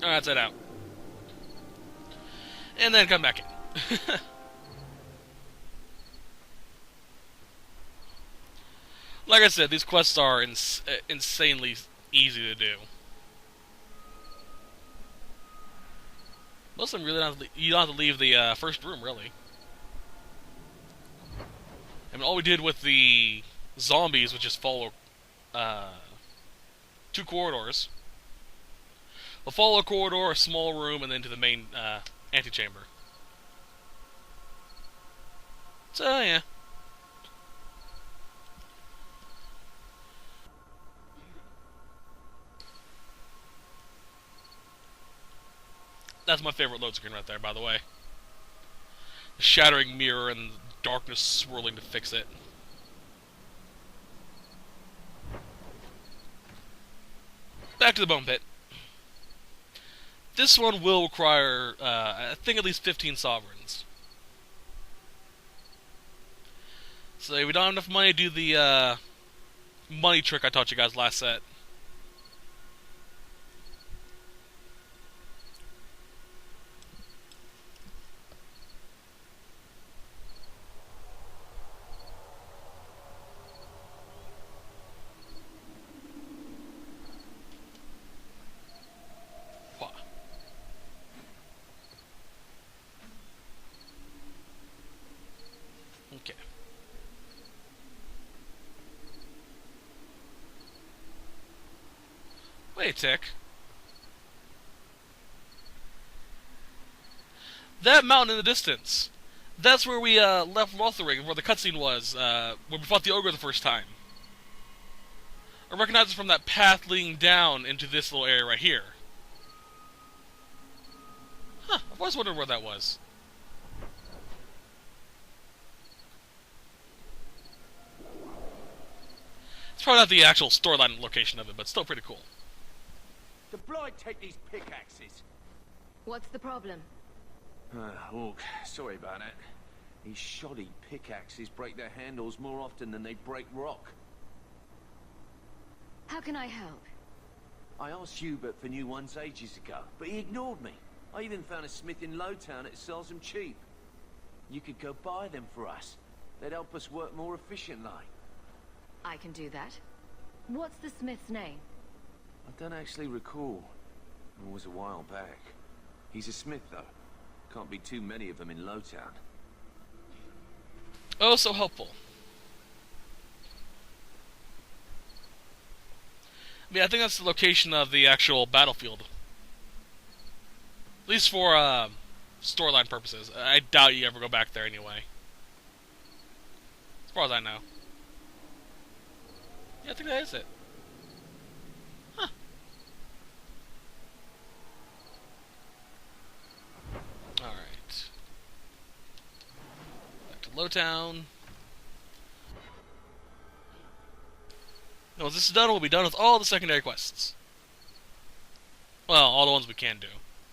That's it out. And then come back in. Like I said, these quests are insanely easy to do. Most of them really you don't have to leave the first room, really. I mean, all we did with the zombies was just follow 2 corridors. We'll follow a corridor, a small room, and then to the main antechamber. So, yeah. That's my favorite load screen right there, by the way. The shattering mirror and the darkness swirling to fix it. Back to the bone pit. This one will require, I think, at least 15 sovereigns. So if we don't have enough money to do the money trick I taught you guys last set. Okay. Wait a tick. That mountain in the distance. That's where we left Lothering, where the cutscene was, when we fought the ogre the first time. I recognize it from that path leading down into this little area right here. Huh, I've always wondered where that was. It's probably not the actual storyline location of it, but still pretty cool. The Blight take these pickaxes. What's the problem? Look, sorry about that. These shoddy pickaxes break their handles more often than they break rock. How can I help? I asked Hubert for new ones ages ago, but he ignored me. I even found a smith in Lowtown that sells them cheap. You could go buy them for us. They'd help us work more efficiently. I can do that. What's the smith's name? I don't actually recall. It was a while back. He's a smith, though. Can't be too many of them in Lowtown. Oh, so helpful. I mean, I think that's the location of the actual battlefield. At least for storyline purposes. I doubt you ever go back there anyway. As far as I know. Yeah, I think that is it. Huh. Alright. Back to Lowtown. Once this is done, we'll be done with all the secondary quests. Well, all the ones we can do.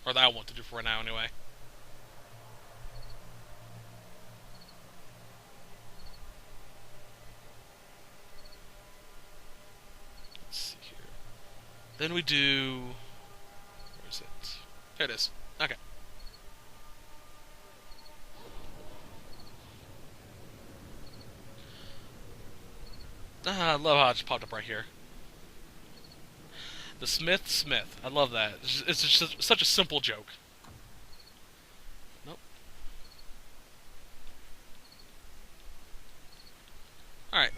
Or that I want to do for now, anyway. Let's see here. Then we do... Where is it? There it is. Okay. I love how it just popped up right here. The Smith. I love that. It's just such a simple joke. Nope. Alright.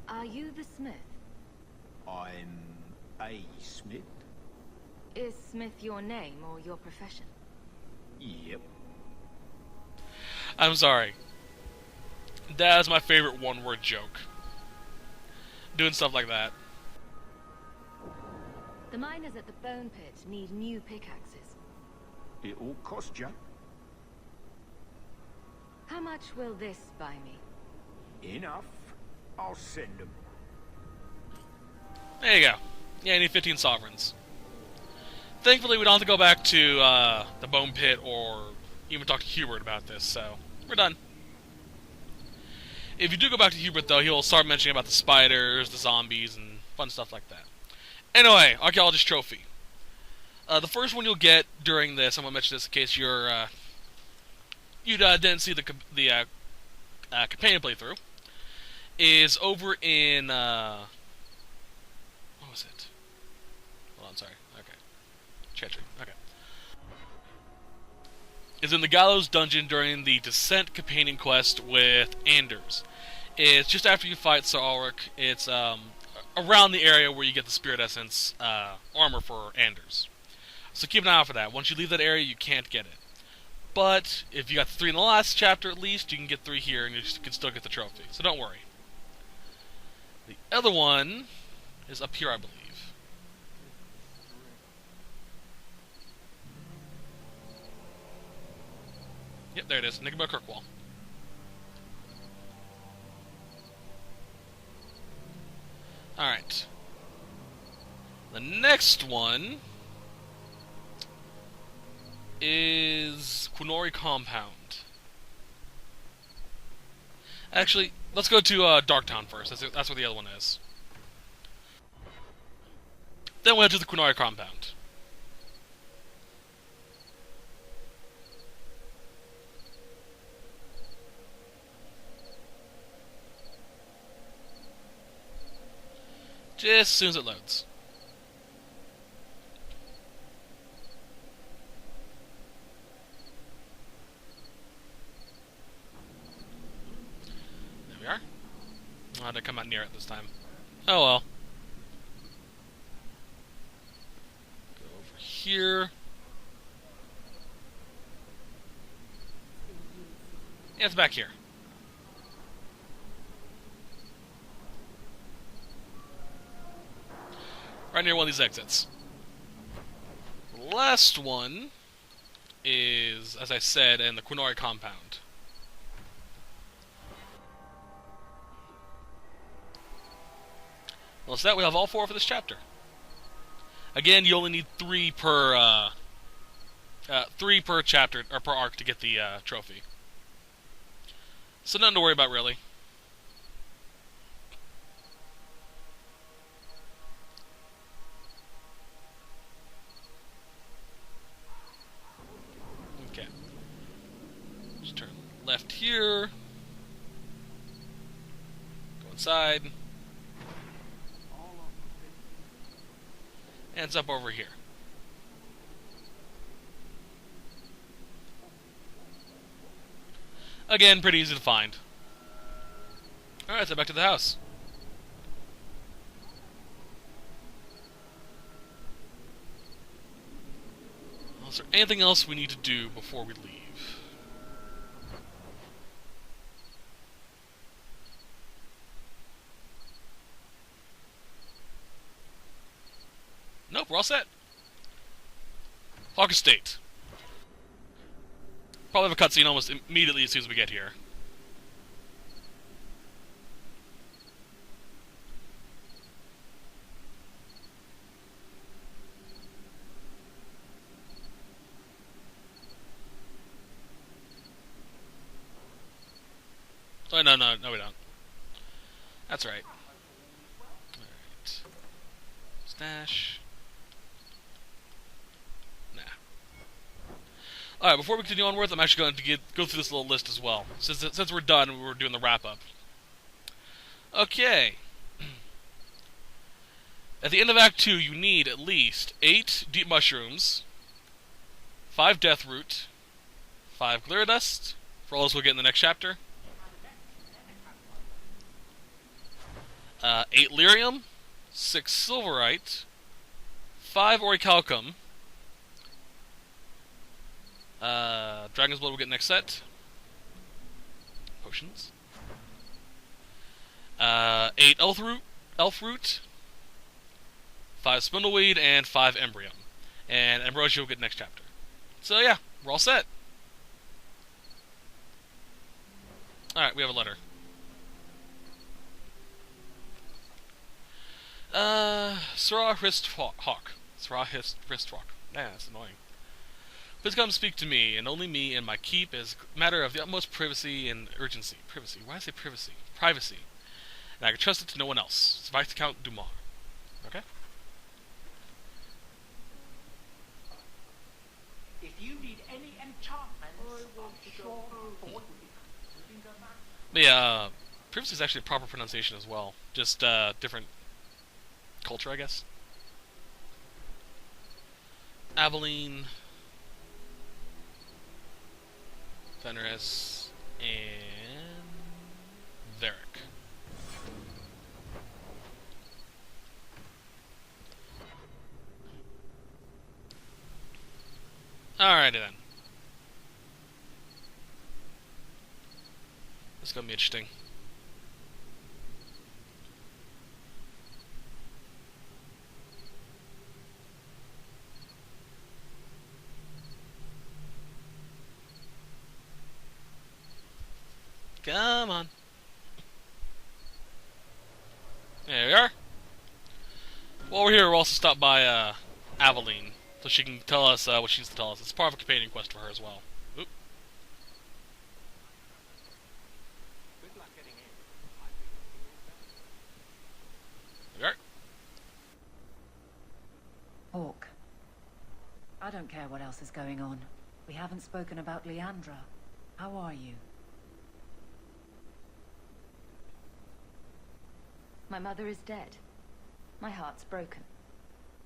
Are you the smith? I'm a smith. Is Smith your name or your profession? Yep. I'm sorry. That is my favorite one-word joke. Doing stuff like that. The miners at the bone pit need new pickaxes. It'll cost you. How much will this buy me? Enough. I'll send them. There you go. Yeah, you need 15 sovereigns. Thankfully, we don't have to go back to the bone pit or even talk to Hubert about this, so we're done. If you do go back to Hubert, though, he'll start mentioning about the spiders, the zombies, and fun stuff like that. Anyway, Archaeologist Trophy. The first one you'll get during this, I'm going to mention this in case you didn't see the companion playthrough, is over in, what was it? Hold on, sorry. Okay. Chetry. Okay. Is in the Gallows Dungeon during the Descent companion quest with Anders. It's just after you fight Sir Ulrich. It's around the area where you get the Spirit Essence armor for Anders. So keep an eye out for that. Once you leave that area, you can't get it. But if you got the 3 in the last chapter at least, you can get 3 here and you can still get the trophy. So don't worry. The other one is up here, I believe. Yep, there it is. Nickable Kirkwall. Alright. The next one is Quinori Compound. Actually, let's go to Darktown first. That's where the other one is. Then we'll head to the Quinori Compound. Just as soon as it loads. There we are. I had to come out near it this time. Oh well. Go over here. Yeah, it's back here. Right near one of these exits. The last one is, as I said, in the Quinori Compound. Well, so that we have all 4 for this chapter. Again, you only need 3 per 3 per chapter or per arc to get the trophy. So nothing to worry about, really. Okay. Just turn left here. Go inside. And it's up over here. Again, pretty easy to find. Alright, so back to the house. Is there anything else we need to do before we leave? Nope, we're all set. Hawk Estate. Probably have a cutscene almost immediately as soon as we get here. Oh, no, we don't. That's right. Alright. Stash. Nah. Alright, before we continue onwards, I'm actually going to go through this little list as well. Since we're done and we're doing the wrap-up. Okay. At the end of Act 2, you need at least 8 deep mushrooms, 5 death root, 5 glitter dust, for all those we'll get in the next chapter, 8 lyrium, 6 silverite, 5 orichalcum, dragon's blood we'll get next set, potions, 8 elf root, 5 spindleweed, and 5 embryum. And ambrosia we'll get next chapter. So yeah, we're all set. Alright, we have a letter. Sirrah Hristhawk. Sirrah Hristhawk. Man, that's annoying. Please come speak to me, and only me, and my keep is a matter of the utmost privacy and urgency. Privacy? Why did I say privacy? Privacy. And I can trust it to no one else. Vice Count Dumar. Okay? But yeah, privacy is actually a proper pronunciation as well. Just different culture, I guess. Abilene, Fenris, and Varric. Alrighty then. This is gonna be interesting. Come on. There we are. While we're here, we'll also stop by Aveline, so she can tell us what she needs to tell us. It's part of a companion quest for her as well. Oop. There we are. Hawk. I don't care what else is going on. We haven't spoken about Leandra. How are you? My mother is dead. My heart's broken.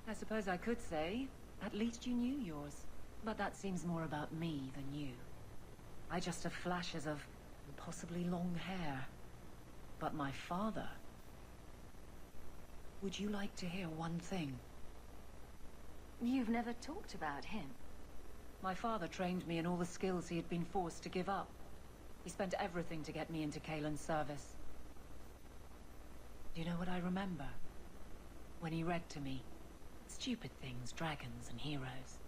I suppose I could say, at least you knew yours. But that seems more about me than you. I just have flashes of impossibly long hair. But my father... Would you like to hear one thing? You've never talked about him. My father trained me in all the skills he had been forced to give up. He spent everything to get me into Kaelin's service. Do you know what I remember? When he read to me, stupid things, dragons and heroes.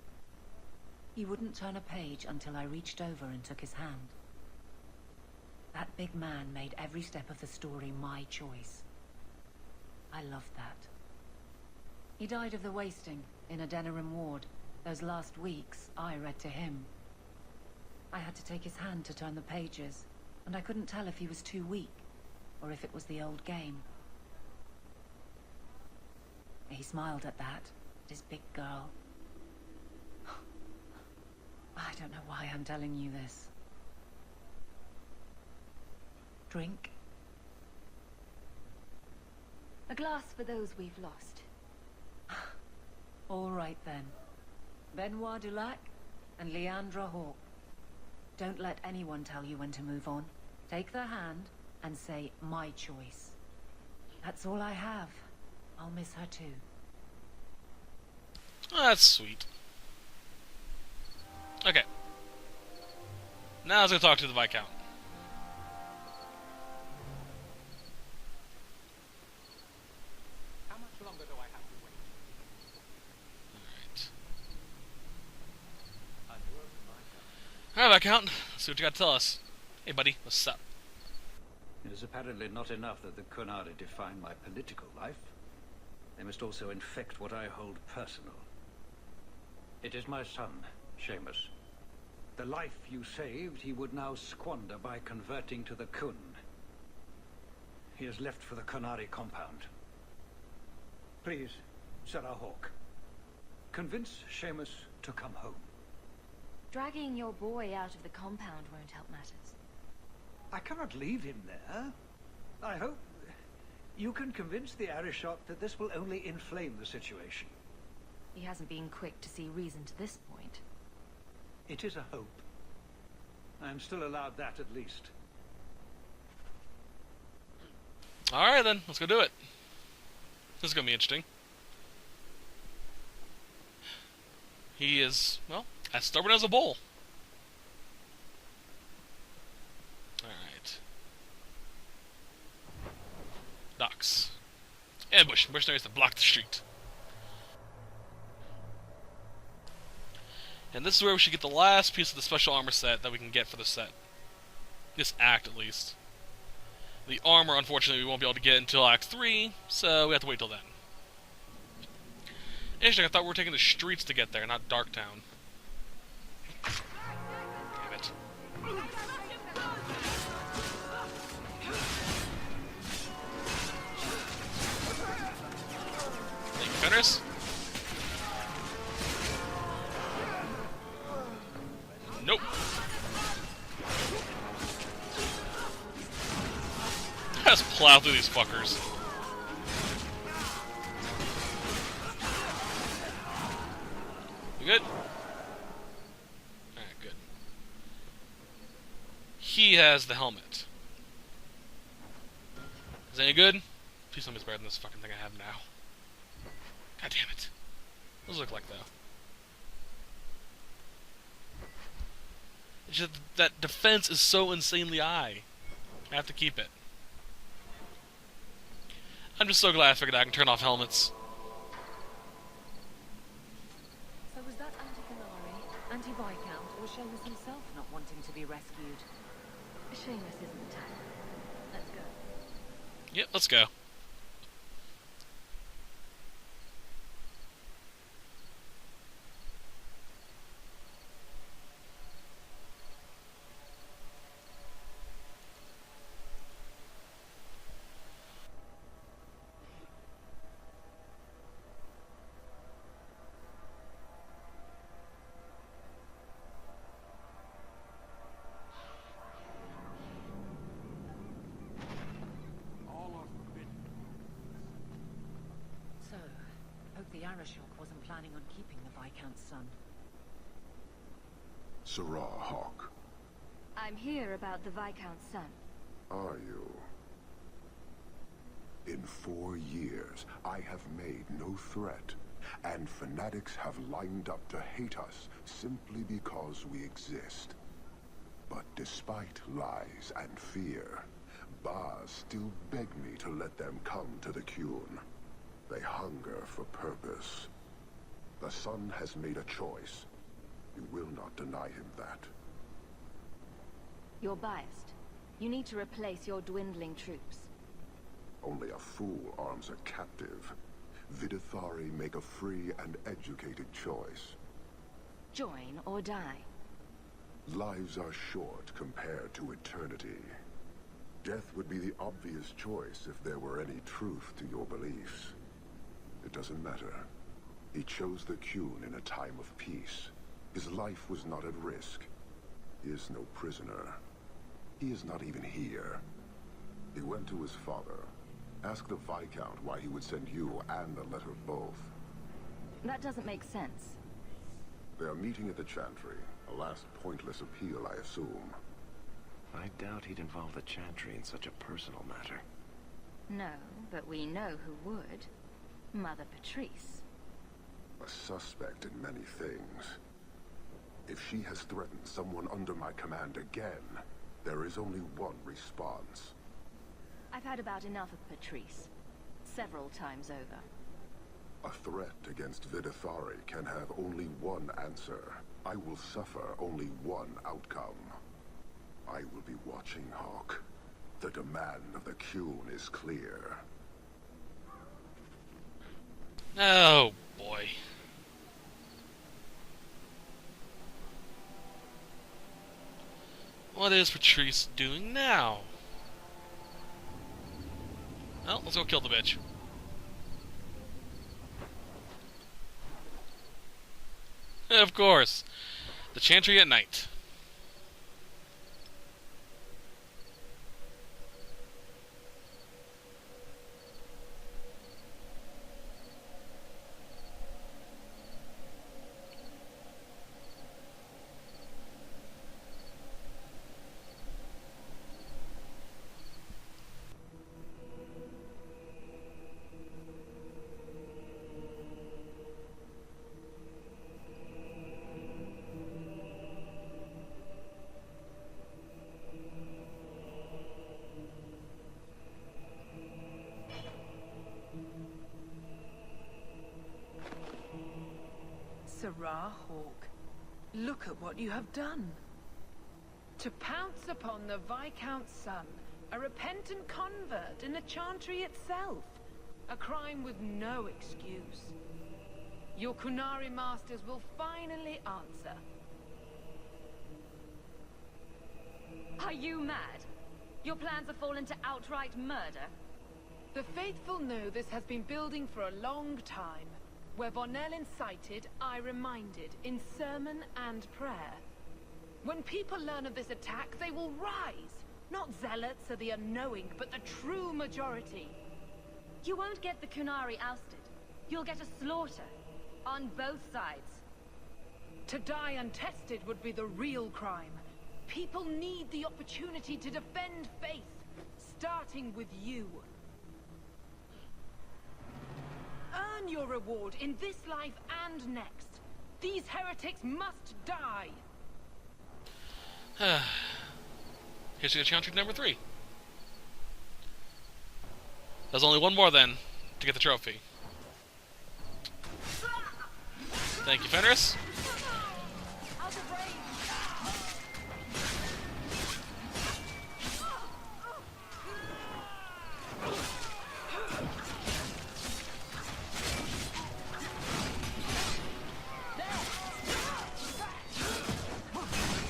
He wouldn't turn a page until I reached over and took his hand. That big man made every step of the story my choice. I loved that. He died of the wasting in a Denerim ward. Those last weeks, I read to him. I had to take his hand to turn the pages, and I couldn't tell if he was too weak, or if it was the old game. He smiled at that, at his big girl. I don't know why I'm telling you this. Drink? A glass for those we've lost. All right then. Benoit Dulac and Leandra Hawk. Don't let anyone tell you when to move on. Take their hand and say, my choice. That's all I have. I'll miss her too. Oh, that's sweet. Okay. Now let's go talk to the Viscount. How much longer do I have to wait? Alright. Alright, Viscount. Let's see what you got to tell us. Hey, buddy. What's up? It is apparently not enough that the Qunari define my political life. They must also infect what I hold personal. It is my son, Seamus. The life you saved, he would now squander by converting to the Qun. He has left for the Qunari compound. Please, Sarah Hawk, convince Seamus to come home. Dragging your boy out of the compound won't help matters. I cannot leave him there. I hope you can convince the Arishok that this will only inflame the situation. He hasn't been quick to see reason to this point. It is a hope. I am still allowed that at least. Alright then, let's go do it. This is going to be interesting. He is, well, as stubborn as a bull. Alright. Docks. Ambush. Mercenaries to block the street. And this is where we should get the last piece of the special armor set that we can get for this set. This act, at least. The armor, unfortunately, we won't be able to get until Act 3, so we have to wait till then. Interesting, I thought we were taking the streets to get there, not Darktown. Damn it. Thank you, Fenris. Nope. Just plow through these fuckers. You good? Alright, good. He has the helmet. Is it any good? Please tell me it's better than this fucking thing I have now. God damn it. What does it look like, though? It's just that defense is so insanely high. I have to keep it. I'm just so glad I figured out I can turn off helmets. So was that anti-Canary, anti-Viscount, or Seamus himself not wanting to be rescued? Seamus isn't the type. Let's go. Yep, let's go. So, hope the Arishok wasn't planning on keeping the Viscount's son. Sarah Hawk, I'm here about the Viscount's son. are you? In 4 years, I have made no threat, and fanatics have lined up to hate us simply because we exist. But despite lies and fear, Baz still beg me to let them come to the Qun. They hunger for purpose. The son has made a choice. You will not deny him that. You're biased. You need to replace your dwindling troops. Only a fool arms a captive. Vidithari make a free and educated choice. Join or die. Lives are short compared to eternity. Death would be the obvious choice if there were any truth to your beliefs. It doesn't matter. He chose the Qun in a time of peace. His life was not at risk. He is no prisoner. He is not even here. He went to his father. Ask the Viscount why he would send you and the letter both. That doesn't make sense. They are meeting at the Chantry. A last pointless appeal, I assume. I doubt he'd involve the Chantry in such a personal matter. No, but we know who would. Mother Patrice. A suspect in many things. If she has threatened someone under my command again, there is only one response. I've had about enough of Patrice. Several times over. A threat against Vidithari can have only one answer. I will suffer only one outcome. I will be watching, Hawk. The demand of the Qun is clear. Oh, boy. What is Patrice doing now? Well, let's go kill the bitch. Of course. The Chantry at night. Sarah Hawk, look at what you have done. To pounce upon the Viscount's son, a repentant convert in the Chantry itself. A crime with no excuse. Your Qunari masters will finally answer. Are you mad? Your plans have fallen to outright murder? The faithful know this has been building for a long time. Where Vonel incited, I reminded, in sermon and prayer. When people learn of this attack, they will rise. Not zealots or the unknowing, but the true majority. You won't get the Kunari ousted. You'll get a slaughter. On both sides. To die untested would be the real crime. People need the opportunity to defend faith, starting with you. Earn your reward in this life and next. These heretics must die. Here's your challenge number 3. There's only one more then to get the trophy. Thank you, Fenris.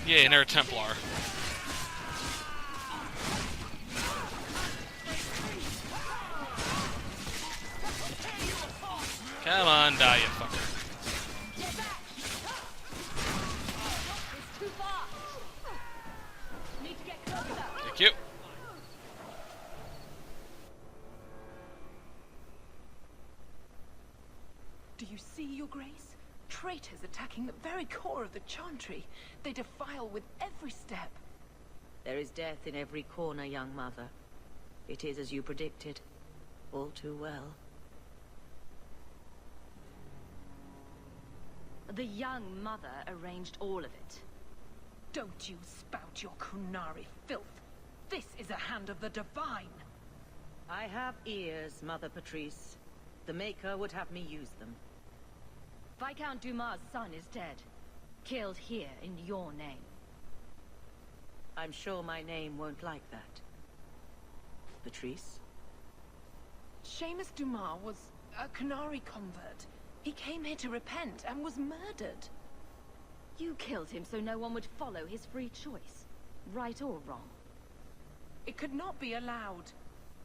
Yeah, another Templar. Come on, die, you fucker. Thank you. Do you see, Your Grace? Traitors attacking the very core of the Chantry. They defile with every step. There is death in every corner, young mother. It is as you predicted. All too well. The young mother arranged all of it. Don't you spout your Kunari filth. This is a hand of the divine. I have ears, Mother Patrice. The Maker would have me use them. Viscount Dumas' son is dead. Killed here in your name. I'm sure my name won't like that. Patrice? Seamus Dumas was a Kunari convert. He came here to repent and was murdered. You killed him so no one would follow his free choice. Right or wrong. It could not be allowed.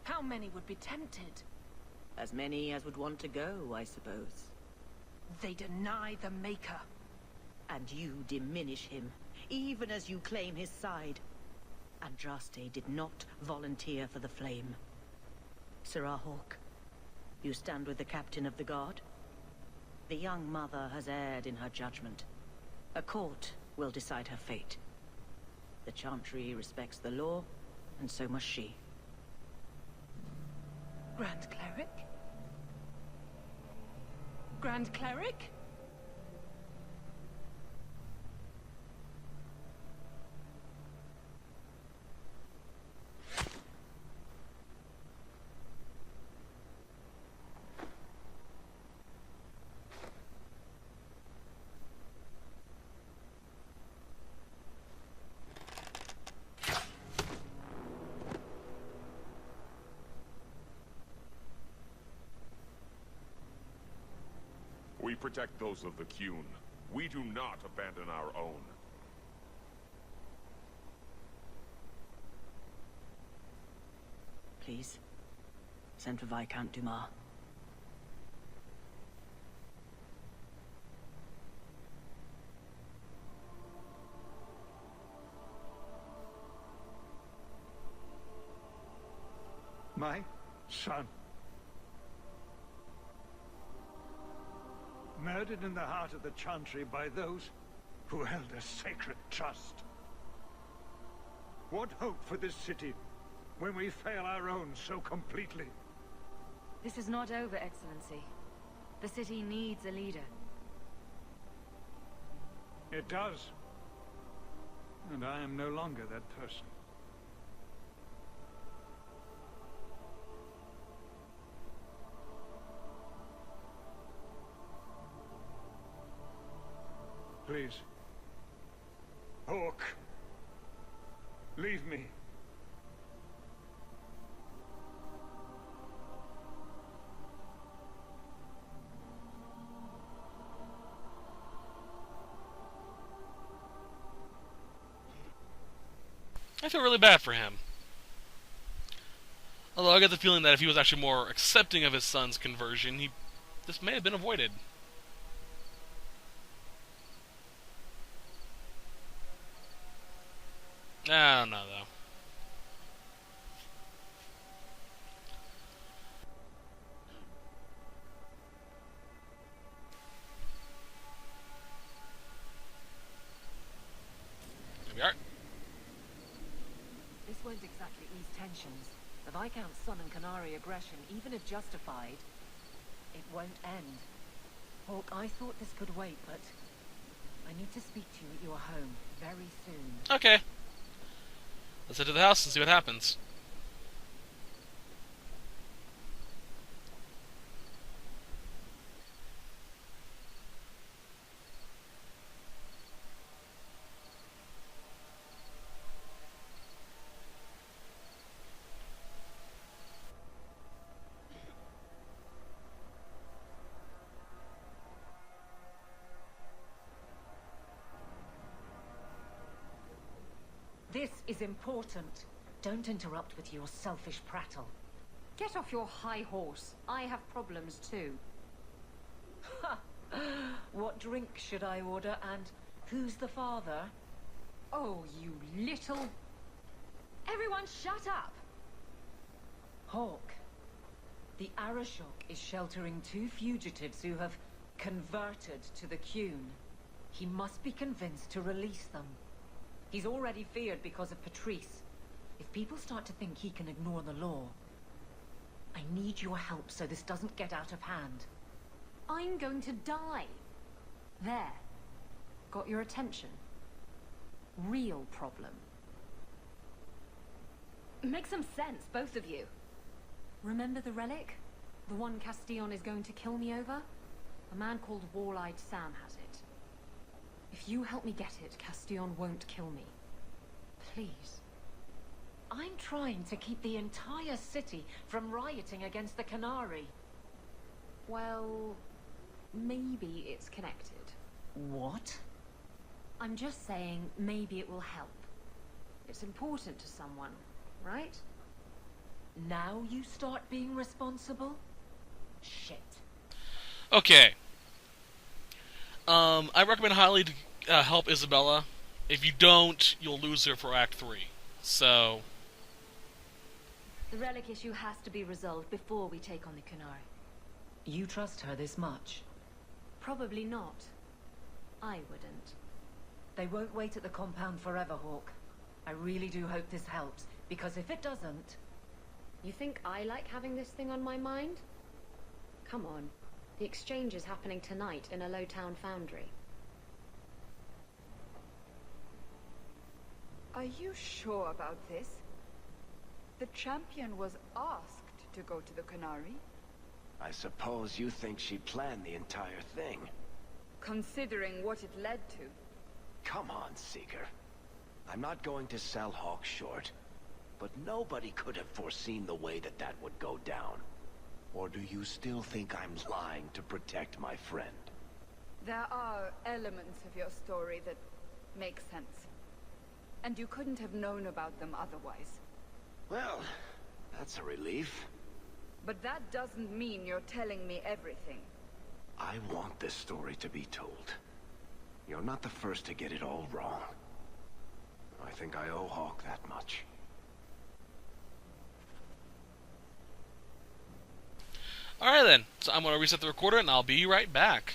How many would be tempted? As many as would want to go, I suppose. They deny the Maker. And you diminish him, even as you claim his side. Andraste did not volunteer for the flame. Sirrah Hawk, you stand with the captain of the guard? The young mother has erred in her judgment. A court will decide her fate. The Chantry respects the law, and so must she. Grand Cleric? Grand Cleric? We protect those of the Qun. We do not abandon our own. Please, send for Viscount Dumas. My son. Murdered in the heart of the Chantry by those who held a sacred trust. What hope for this city when we fail our own so completely? This is not over, Excellency. The city needs a leader. It does. And I am no longer that person. Please. Hawk. Leave me. I feel really bad for him. Although I get the feeling that if he was actually more accepting of his son's conversion, this may have been avoided. I don't know, though. intentions. The Viscount's son and Canary aggression, even if justified, it won't end. Hawk, I thought this could wait, but I need to speak to you at your home very soon. Okay. Let's head to the house and see what happens. This is important. Don't interrupt with your selfish prattle. Get off your high horse. I have problems too. Ha! What drink should I order, and who's the father? Oh, you little... Everyone shut up! Hawk. The Arishok is sheltering 2 fugitives who have converted to the Qun. He must be convinced to release them. He's already feared because of Patrice. If people start to think he can ignore the law, I need your help so this doesn't get out of hand. I'm going to die. There. Got your attention. Real problem. Make some sense, both of you. Remember the relic? The one Castillon is going to kill me over? A man called Wall-Eyed Sam has it. If you help me get it, Castillon won't kill me. Please. I'm trying to keep the entire city from rioting against the Canary. Well, maybe it's connected. What? I'm just saying maybe it will help. It's important to someone, right? Now you start being responsible? Shit. Okay. I recommend highly to help Isabella. If you don't, you'll lose her for Act 3. So... The relic issue has to be resolved before we take on the Canary. You trust her this much? Probably not. I wouldn't. They won't wait at the compound forever, Hawk. I really do hope this helps, because if it doesn't... You think I like having this thing on my mind? Come on. The exchange is happening tonight in a low-town foundry. Are you sure about this? The champion was asked to go to the Canary. I suppose you think she planned the entire thing. Considering what it led to. Come on, Seeker. I'm not going to sell Hawk short, but nobody could have foreseen the way that that would go down. Or do you still think I'm lying to protect my friend? There are elements of your story that make sense. And you couldn't have known about them otherwise. Well, that's a relief. But that doesn't mean you're telling me everything. I want this story to be told. You're not the first to get it all wrong. I think I owe Hawk that much. Alright then, so I'm going to reset the recorder and I'll be right back.